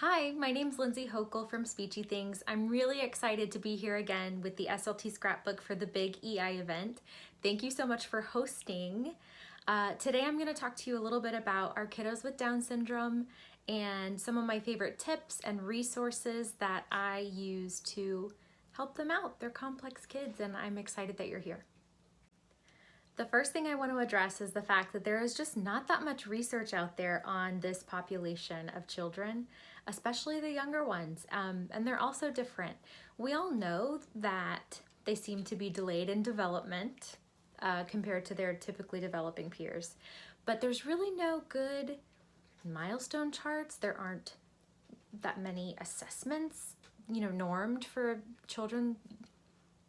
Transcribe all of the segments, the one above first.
Hi, my name's Lindsey from Speechy Things. I'm really excited to be here again with the SLT scrapbook for the big EI event. Thank you so much for hosting. Today I'm going to talk to you a little bit about our kiddos with Down syndrome and some of my favorite tips and resources that I use to help them out. They're complex kids and I'm excited that you're here. The first thing I want to address is the fact that there is just not that much research out there on this population of children, especially the younger ones, and they're also different. We all know that they seem to be delayed in development compared to their typically developing peers, but there's really no good milestone charts. There aren't that many assessments, normed for children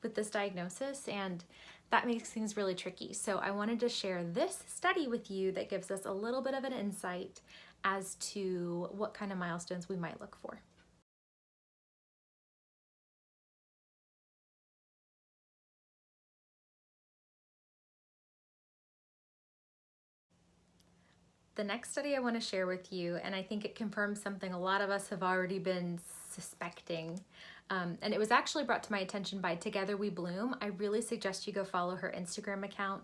with this diagnosis, and that makes things really tricky. So I wanted to share this study with you that gives us a little bit of an insight as to what kind of milestones we might look for. The next study I want to share with you, and I think it confirms something a lot of us have already been suspecting, and it was actually brought to my attention by Together We Bloom. I really suggest you go follow her Instagram account.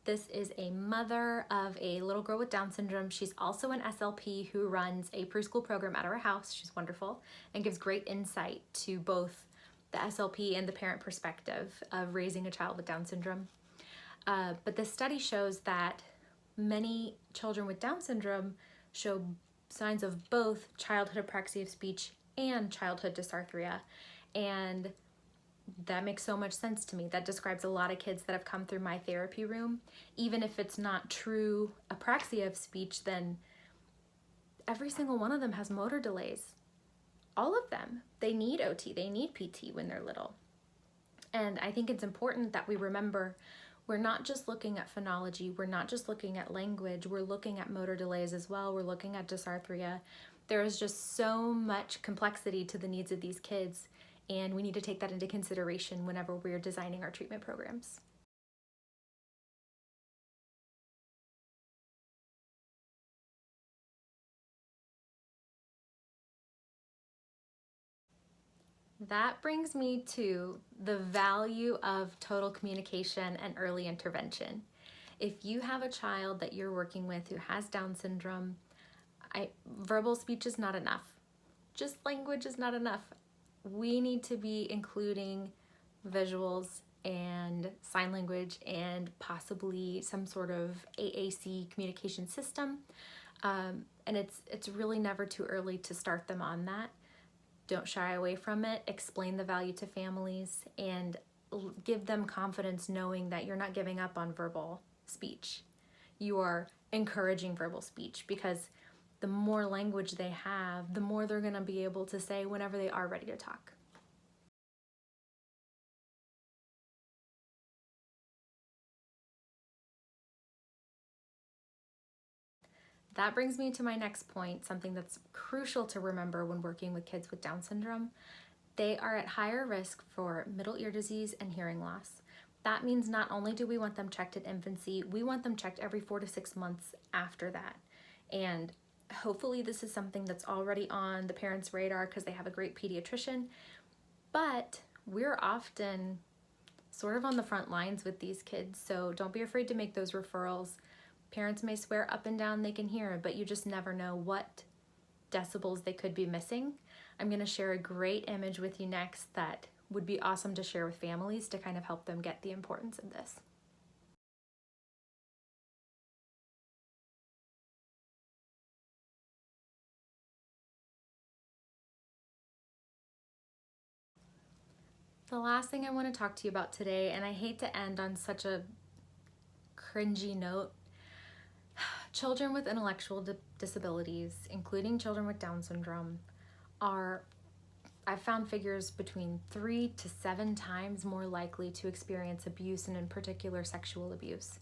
This is a mother of a little girl with Down syndrome. She's also an SLP who runs a preschool program at her house. She's wonderful and gives great insight to both the SLP and the parent perspective of raising a child with Down syndrome. But this study shows that many children with Down syndrome show signs of both childhood apraxia of speech and childhood dysarthria, and that makes so much sense to me. That describes a lot of kids that have come through my therapy room. Even if it's not true apraxia of speech, then every single one of them has motor delays. All of them. They need OT, they need PT when they're little. And I think it's important that we remember we're not just looking at phonology, we're not just looking at language, we're looking at motor delays as well, we're looking at dysarthria. There is just so much complexity to the needs of these kids, and we need to take that into consideration whenever we're designing our treatment programs. That brings me to the value of total communication and early intervention. If you have a child that you're working with who has Down syndrome, verbal speech is not enough. Just language is not enough. We need to be including visuals and sign language and possibly some sort of AAC communication system. And it's really never too early to start them on that. Don't shy away from it. Explain the value to families and give them confidence knowing that you're not giving up on verbal speech. You are encouraging verbal speech, because the more language they have, the more they're going to be able to say whenever they are ready to talk. That brings me to my next point, something that's crucial to remember when working with kids with Down syndrome. They are at higher risk for middle ear disease and hearing loss. That means not only do we want them checked at infancy, we want them checked every 4 to 6 months after that. And hopefully this is something that's already on the parents' radar because they have a great pediatrician, but we're often sort of on the front lines with these kids, so don't be afraid to make those referrals. Parents may swear up and down they can hear, but you just never know what decibels they could be missing. I'm going to share a great image with you next that would be awesome to share with families to kind of help them get the importance of this. The last thing I want to talk to you about today, and I hate to end on such a cringy note, children with intellectual disabilities, including children with Down syndrome, I've found figures between 3 to 7 times more likely to experience abuse, and in particular sexual abuse.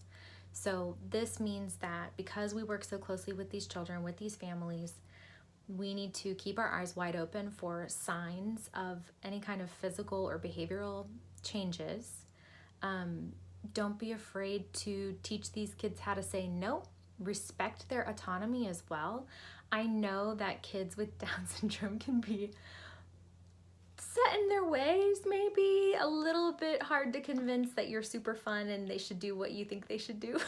So this means that because we work so closely with these children, with these families, we need to keep our eyes wide open for signs of any kind of physical or behavioral changes. Don't be afraid to teach these kids how to say no. Respect their autonomy as well. I know that kids with Down syndrome can be set in their ways, maybe a little bit hard to convince that you're super fun and they should do what you think they should do.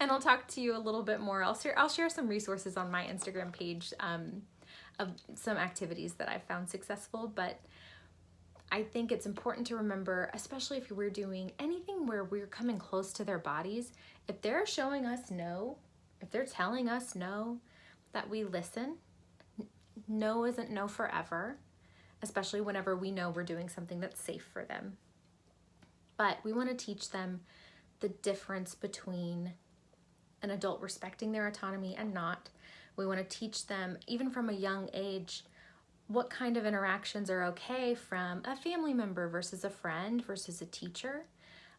And I'll talk to you a little bit more. I'll share some resources on my Instagram page of some activities that I've found successful, but I think it's important to remember, especially if we're doing anything where we're coming close to their bodies, if they're showing us no, if they're telling us no, that we listen. No isn't no forever, especially whenever we know we're doing something that's safe for them. But we want to teach them the difference between an adult respecting their autonomy and not. We want to teach them, even from a young age, what kind of interactions are okay from a family member versus a friend versus a teacher.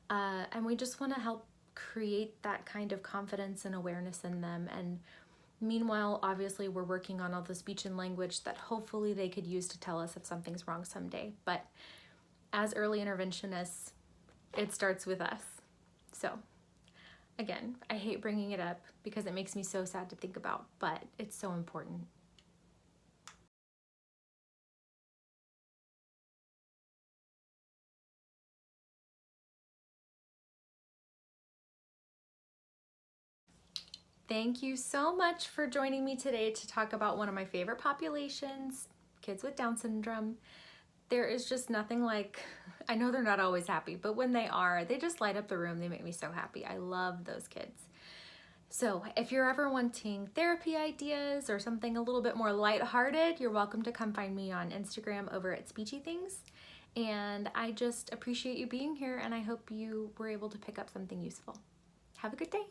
And we just want to help create that kind of confidence and awareness in them. And meanwhile, obviously, we're working on all the speech and language that hopefully they could use to tell us if something's wrong someday. But as early interventionists, it starts with us. So again, I hate bringing it up because it makes me so sad to think about, but it's so important. Thank you so much for joining me today to talk about one of my favorite populations, kids with Down syndrome. There is just nothing like, I know they're not always happy, but when they are, they just light up the room. They make me so happy. I love those kids. So if you're ever wanting therapy ideas or something a little bit more lighthearted, you're welcome to come find me on Instagram over at Speechy Things. And I just appreciate you being here, and I hope you were able to pick up something useful. Have a good day.